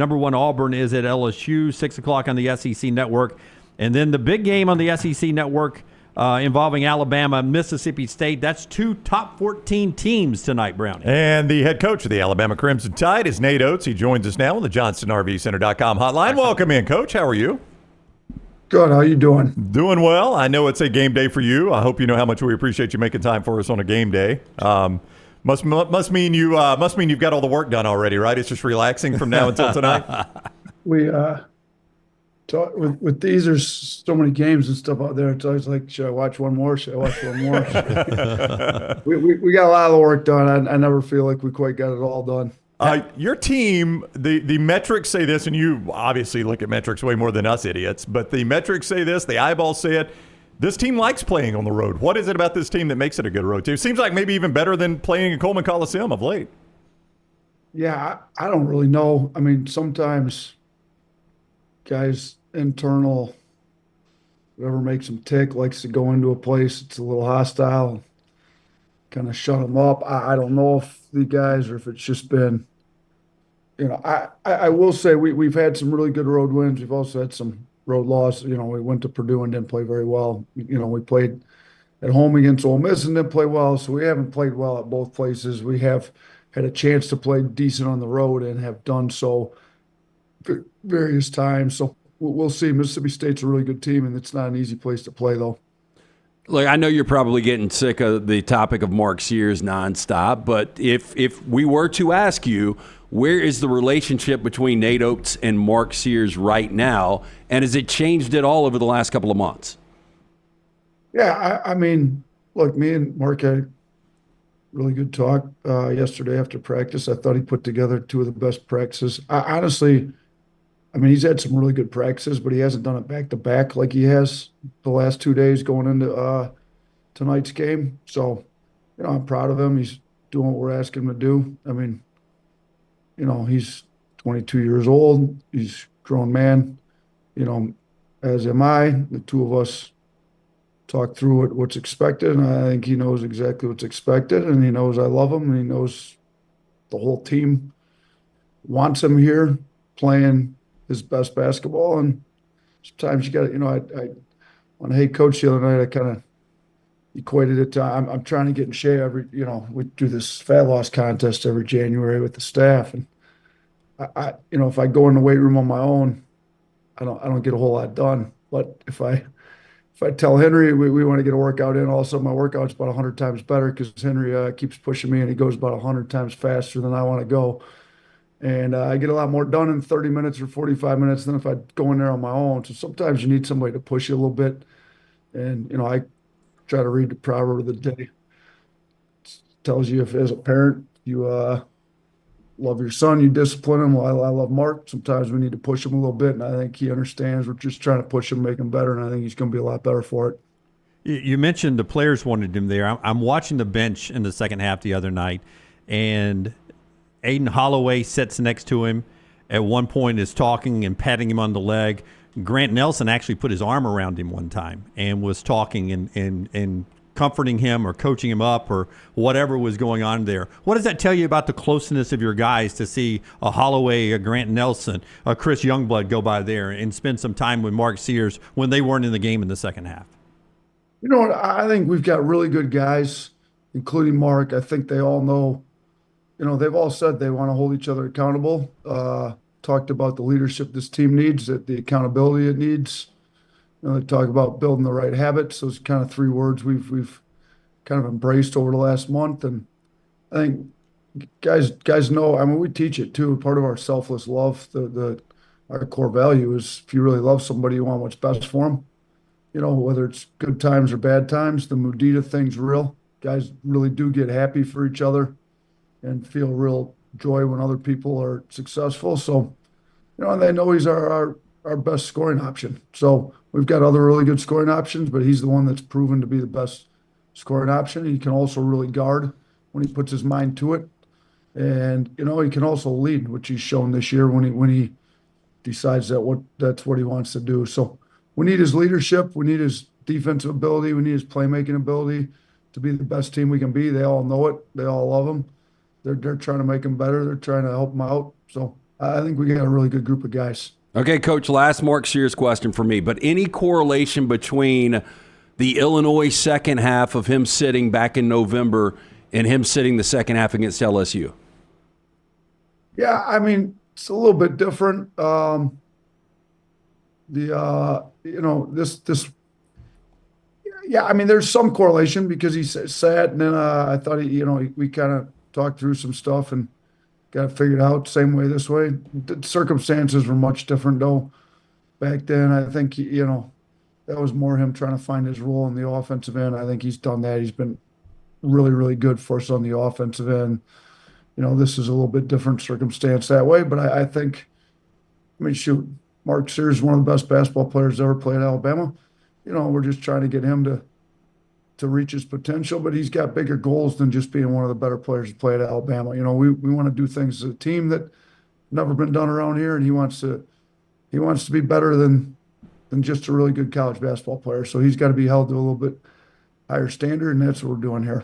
Number 1 Auburn is at LSU, 6 o'clock on the SEC Network. And then the big game on the SEC Network involving Alabama, Mississippi State. That's 2 top 14 teams tonight, Brownie. And the head coach of the Alabama Crimson Tide is Nate Oats. He joins us now on the JohnstonRVCenter.com hotline. Welcome in, Coach. How are you? Good. How you doing? Doing well. I know it's a game day for you. I hope you know how much we appreciate you making time for us on a game day. Must mean you've got all the work done already, right? It's just relaxing from now until tonight. We with these, there's so many games and stuff out there. It's always like, should I watch one more? Should I watch one more? we got a lot of the work done. I never feel like we quite got it all done. Your team, the metrics say this, and you obviously look at metrics way more than us idiots, but the metrics say this, the eyeballs say it. This team likes playing on the road. What is it about this team that makes it a good road team? Seems like maybe even better than playing in Coleman Coliseum of late. Yeah, I don't really know. I mean, sometimes guys internal, whoever makes them tick, likes to go into a place it's a little hostile, kind of shut them up. I don't know if the guys or if it's just been, I will say we've had some really good road wins. We've also had some road loss. We went to Purdue and didn't play very well. We played at home against Ole Miss and didn't play well. So we haven't played well at both places. We have had a chance to play decent on the road and have done so various times. So we'll see. Mississippi State's a really good team, and it's not an easy place to play, though. Look, I know you're probably getting sick of the topic of Mark Sears nonstop, but if we were to ask you, where is the relationship between Nate Oats and Mark Sears right now, and has it changed at all over the last couple of months? Yeah, I mean, look, me and Mark had a really good talk yesterday after practice. I thought he put together 2 of the best practices. I mean, he's had some really good practices, but he hasn't done it back-to-back like he has the last 2 days going into tonight's game. So, I'm proud of him. He's doing what we're asking him to do. I mean, he's 22 years old. He's a grown man, as am I. The 2 of us talk through what's expected, and I think he knows exactly what's expected, and he knows I love him, and he knows the whole team wants him here playing his best basketball. And sometimes you got to, on Hey Coach the other night, I kind of equated it to I'm trying to get in shape we do this fat loss contest every January with the staff, and I if I go in the weight room on my own, I don't get a whole lot done. But if I tell Henry we want to get a workout in, all of a sudden my workout's about 100 times better because Henry keeps pushing me and he goes about 100 times faster than I want to go. And I get a lot more done in 30 minutes or 45 minutes than if I go in there on my own. So sometimes you need somebody to push you a little bit. And, I try to read the proverb of the day. It tells you if, as a parent, you love your son, you discipline him. Well, I love Mark. Sometimes we need to push him a little bit. And I think he understands. We're just trying to push him, make him better. And I think he's going to be a lot better for it. You mentioned the players wanted him there. I'm watching the bench in the second half the other night, and Aden Holloway sits next to him. At one point is talking and patting him on the leg. Grant Nelson actually put his arm around him one time and was talking and comforting him or coaching him up or whatever was going on there. What does that tell you about the closeness of your guys to see a Holloway, a Grant Nelson, a Chris Youngblood go by there and spend some time with Mark Sears when they weren't in the game in the second half? You know what? I think we've got really good guys, including Mark. I think they all know. They've all said they want to hold each other accountable. Talked about the leadership this team needs, that the accountability it needs. They talk about building the right habits. Those kind of 3 words we've kind of embraced over the last month. And I think guys know. I mean, we teach it too. Part of our selfless love, our core value is if you really love somebody, you want what's best for them. Whether it's good times or bad times, the Mudita thing's real. Guys really do get happy for each other and feel real joy when other people are successful. So, and they know he's our best scoring option. So we've got other really good scoring options, but he's the one that's proven to be the best scoring option. He can also really guard when he puts his mind to it. And, he can also lead, which he's shown this year when he decides that's what he wants to do. So we need his leadership. We need his defensive ability. We need his playmaking ability to be the best team we can be. They all know it. They all love him. They're trying to make him better. They're trying to help him out. So I think we got a really good group of guys. Okay, Coach, last Mark Sears question for me, but any correlation between the Illinois second half of him sitting back in November and him sitting the second half against LSU? Yeah, I mean, it's a little bit different. Yeah, I mean, there's some correlation because he sat, and then I thought we kind of talked through some stuff and got it figured out same way this way. The circumstances were much different though back then. I think that was more him trying to find his role in the offensive end. I think he's done that. He's been really, really good for us on the offensive end. This is a little bit different circumstance that way, but I think, shoot, Mark Sears is one of the best basketball players ever played at Alabama. We're just trying to get him to reach his potential, but he's got bigger goals than just being one of the better players to play at Alabama. We want to do things as a team that never been done around here, and he wants to be better than just a really good college basketball player. So he's got to be held to a little bit higher standard, and that's what we're doing here.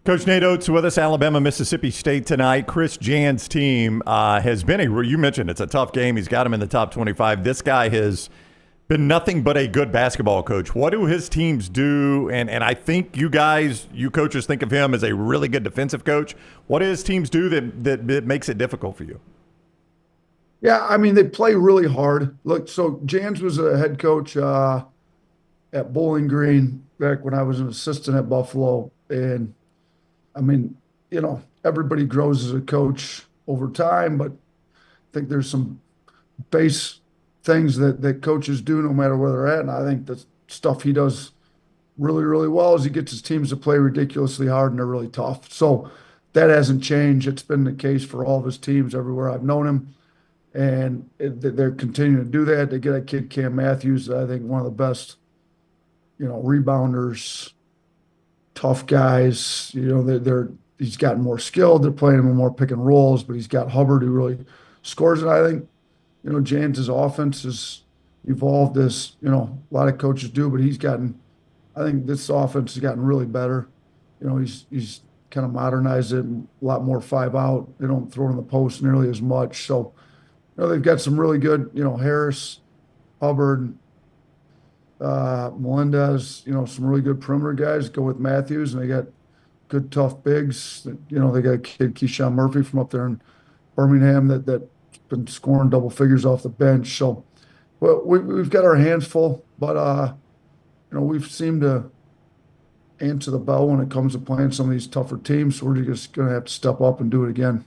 Coach Nate Oats with us, Alabama, Mississippi State tonight. Chris Jan's team has been you mentioned it's a tough game. He's got him in the top 25. This guy has been nothing but a good basketball coach. What do his teams do? And I think you coaches think of him as a really good defensive coach. What do his teams do that makes it difficult for you? Yeah, I mean, they play really hard. Look, so Jans was a head coach at Bowling Green back when I was an assistant at Buffalo. And I mean, everybody grows as a coach over time, but I think there's some base things that coaches do no matter where they're at. And I think the stuff he does really, really well is he gets his teams to play ridiculously hard and they're really tough. So that hasn't changed. It's been the case for all of his teams everywhere I've known him. And they're continuing to do that. They get a kid, Cam Matthews, I think one of the best, rebounders, tough guys. He's gotten more skilled. They're playing him in more pick and rolls, but he's got Hubbard who really scores. And I think, James' offense has evolved as, a lot of coaches do, but I think this offense has gotten really better. He's kind of modernized it, a lot more 5 out. They don't throw it in the post nearly as much. So, they've got some really good, Harris, Hubbard, Melendez, some really good perimeter guys go with Matthews, and they got good, tough bigs. They got a kid, Keyshawn Murphy from up there in Birmingham that's been scoring double figures off the bench. So, well, we've got our hands full, but, we've seemed to answer the bell when it comes to playing some of these tougher teams. So we're just going to have to step up and do it again.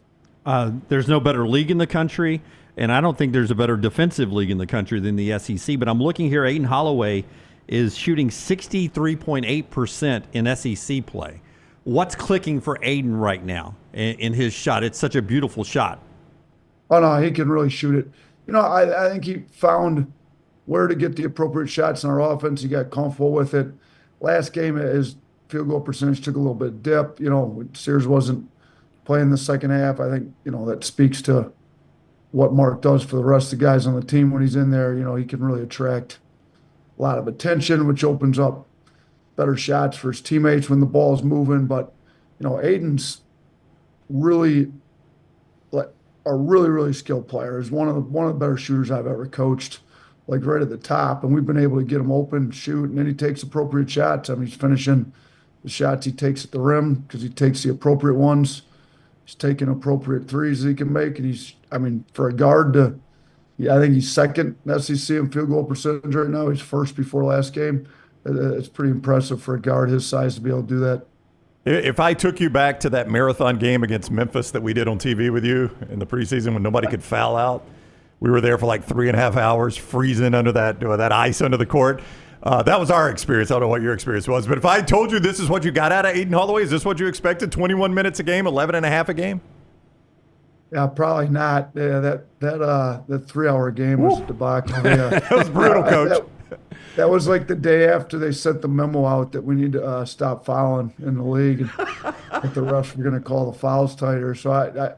There's no better league in the country, and I don't think there's a better defensive league in the country than the SEC. But I'm looking here, Aden Holloway is shooting 63.8% in SEC play. What's clicking for Aden right now in his shot? It's such a beautiful shot. Oh, no, he can really shoot it. I think he found where to get the appropriate shots in our offense. He got comfortable with it. Last game, his field goal percentage took a little bit of dip. Sears wasn't playing the second half. I think, that speaks to what Mark does for the rest of the guys on the team when he's in there. He can really attract a lot of attention, which opens up better shots for his teammates when the ball's moving. But, Aiden's really a really, really skilled player. He's one of the better shooters I've ever coached, like right at the top. And we've been able to get him open, shoot, and then he takes appropriate shots. I mean, he's finishing the shots he takes at the rim because he takes the appropriate ones. He's taking appropriate threes he can make. And for a guard I think he's second in SEC in field goal percentage right now. He's first before last game. It's pretty impressive for a guard his size to be able to do that. If I took you back to that marathon game against Memphis that we did on TV with you in the preseason when nobody could foul out, we were there for like 3.5 hours, freezing under that ice under the court. That was our experience. I don't know what your experience was. But if I told you this is what you got out of Aden Holloway, is this what you expected? 21 minutes a game, 11 and a half a game? Yeah, probably not. Yeah, that 3-hour game was a debacle. Yeah. That was brutal, Coach. That was like the day after they sent the memo out that we need to stop fouling in the league, and that the refs were going to call the fouls tighter. So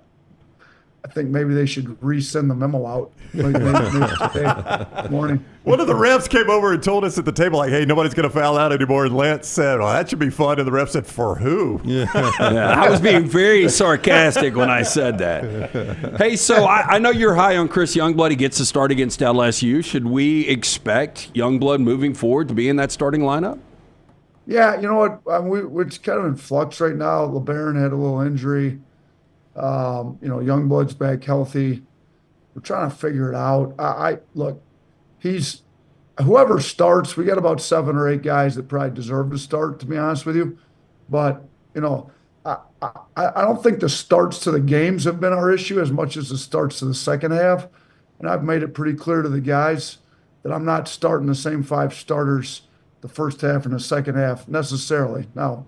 I think maybe they should resend the memo out maybe today morning. One of the refs came over and told us at the table, like, hey, nobody's going to foul out anymore. And Lance said, well, that should be fun. And the ref said, for who? Yeah, I was being very sarcastic when I said that. Hey, so I know you're high on Chris Youngblood. He gets to start against LSU. Should we expect Youngblood moving forward to be in that starting lineup? Yeah, you know what? We're kind of in flux right now. LeBaron had a little injury. Youngblood's back healthy. We're trying to figure it out. Look, whoever starts, we got about 7 or 8 guys that probably deserve to start, to be honest with you. But, I don't think the starts to the games have been our issue as much as the starts to the second half. And I've made it pretty clear to the guys that I'm not starting the same 5 starters the first half and the second half necessarily. Now,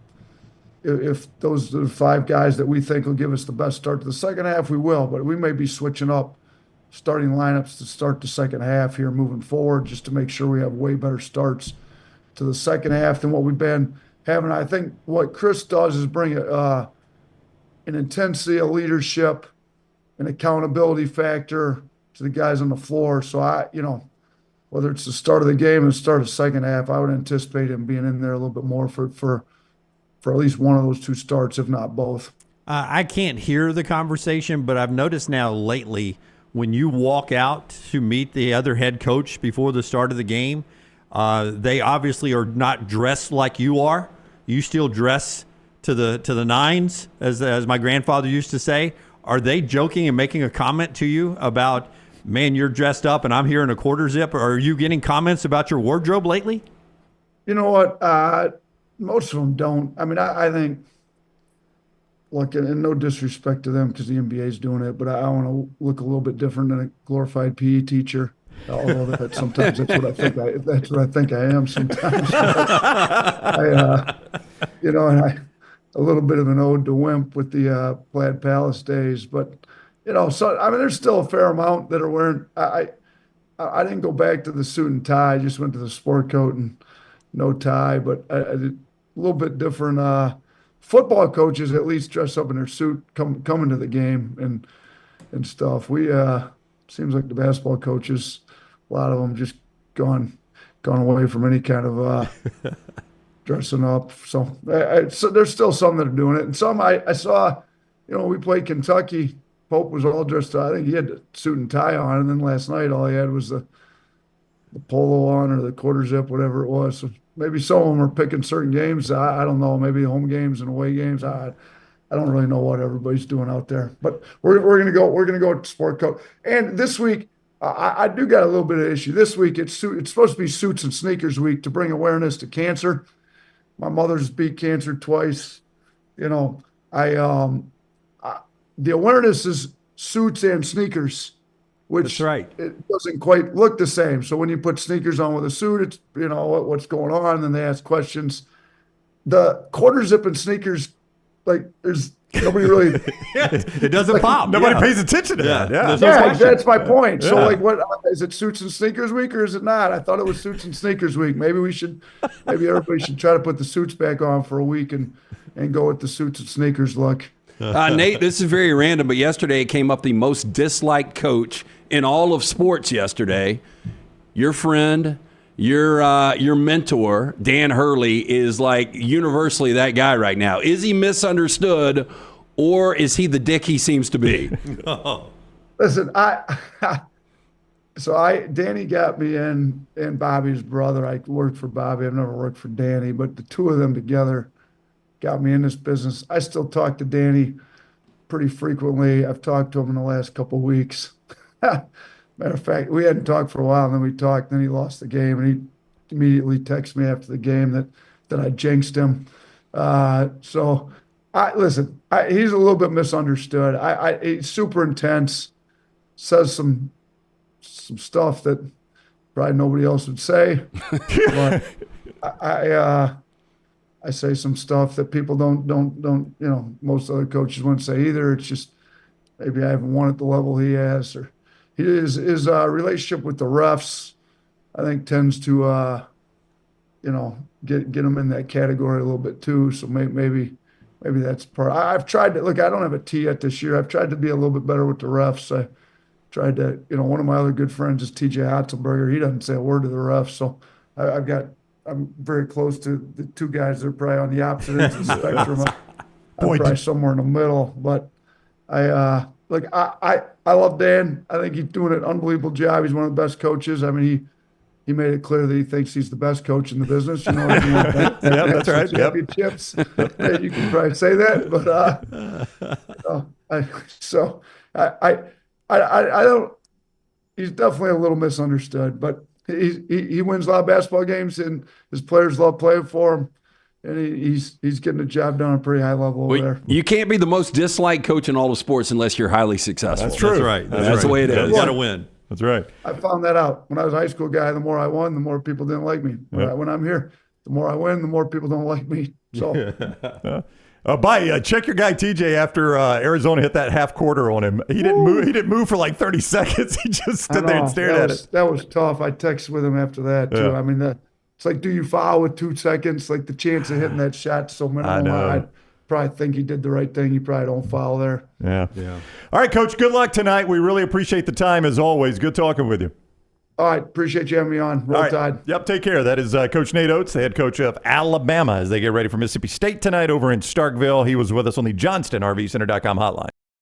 if those are the 5 guys that we think will give us the best start to the second half, we will. But we may be switching up starting lineups to start the second half here moving forward just to make sure we have way better starts to the second half than what we've been having. I think what Chris does is bring an intensity, a leadership, an accountability factor to the guys on the floor. So whether it's the start of the game and the start of the second half, I would anticipate him being in there a little bit more for at least one of those 2 starts, if not both. I can't hear the conversation, but I've noticed now lately when you walk out to meet the other head coach before the start of the game, they obviously are not dressed like you are. You still dress to the nines, as my grandfather used to say. Are they joking and making a comment to you about, man, you're dressed up and I'm here in a quarter zip? Or are you getting comments about your wardrobe lately? You know what? Most of them don't. I mean, I think, look, and no disrespect to them because the NBA is doing it, but I want to look a little bit different than a glorified PE teacher. Although sometimes that's what I think I am sometimes. And a little bit of an ode to Wimp with the Plaid Palace days, but there's still a fair amount that are wearing. I didn't go back to the suit and tie. I just went to the sport coat and no tie, but I did a little bit different. Football coaches at least dress up in their suit coming to the game and stuff. We seems like the basketball coaches, a lot of them just gone away from any kind of dressing up. So there's still some that are doing it, and some I saw. We played Kentucky. Pope was all dressed up. I think he had the suit and tie on, and then last night all he had was the polo on or the quarter zip, whatever it was. So maybe some of them are picking certain games. I don't know. Maybe home games and away games. I don't really know what everybody's doing out there. But we're gonna go. We're gonna go to sport coat. And this week, I do got a little bit of issue. This week it's supposed to be suits and sneakers week to bring awareness to cancer. My mother's beat cancer twice. The awareness is suits and sneakers, which That's right. It doesn't quite look the same. So when you put sneakers on with a suit, it's what's going on, and then they ask questions. The quarter zip and sneakers, there's nobody really. It doesn't pop. Nobody pays attention to that. Yeah. That's my point. Yeah. So what is it? Suits and sneakers week or is it not? I thought it was suits and sneakers week. Maybe everybody should try to put the suits back on for a week and go with the suits and sneakers look. Nate, this is very random, but yesterday it came up the most disliked coach in all of sports yesterday. Your friend, your mentor, Dan Hurley, is like universally that guy right now. Is he misunderstood or is he the dick he seems to be? Listen, Danny got me in, and Bobby's brother. I worked for Bobby. I've never worked for Danny, but the two of them together got me in this business. I still talk to Danny pretty frequently. I've talked to him in the last couple of weeks. Matter of fact, we hadn't talked for a while, and then we talked. Then he lost the game, and he immediately texted me after the game that I jinxed him. He's a little bit misunderstood. He's super intense. Says some stuff that probably nobody else would say. But I say some stuff that people don't most other coaches wouldn't say either. It's just maybe I haven't won at the level he has, or his relationship with the refs, I think tends to get him in that category a little bit too. So maybe maybe that's part. I've tried to look. I don't have a T yet this year. I've tried to be a little bit better with the refs. I tried to, one of my other good friends is TJ Otzelberger. He doesn't say a word to the refs, so I'm very close to the two guys that are probably on the opposite ends of the spectrum. I'm probably somewhere in the middle, but I love Dan. I think he's doing an unbelievable job. He's one of the best coaches. I mean, he made it clear that he thinks he's the best coach in the business. You know, yeah, that's right. Championships. Yep. You can probably say that, but I don't. He's definitely a little misunderstood, but he wins a lot of basketball games, and his players love playing for him. And he's getting the job done at a pretty high level over there. You can't be the most disliked coach in all of sports unless you're highly successful. That's true. That's right. That's the way it is. You got to win. That's right. I found that out when I was a high school guy. The more I won, the more people didn't like me. When I'm here, the more I win, the more people don't like me. So, check your guy TJ after Arizona hit that half quarter on him. He didn't move. He didn't move for like 30 seconds. He just stood there and stared at it. That was tough. I texted with him after that too. Yeah. I mean, it's like, do you foul with 2 seconds? Like the chance of hitting that shot so minimal. I know. I probably think he did the right thing. You probably don't foul there. Yeah. All right, Coach. Good luck tonight. We really appreciate the time as always. Good talking with you. All right, appreciate you having me on. Roll Tide. Yep, take care. That is Coach Nate Oats, the head coach of Alabama, as they get ready for Mississippi State tonight over in Starkville. He was with us on the JohnstonRVCenter.com hotline.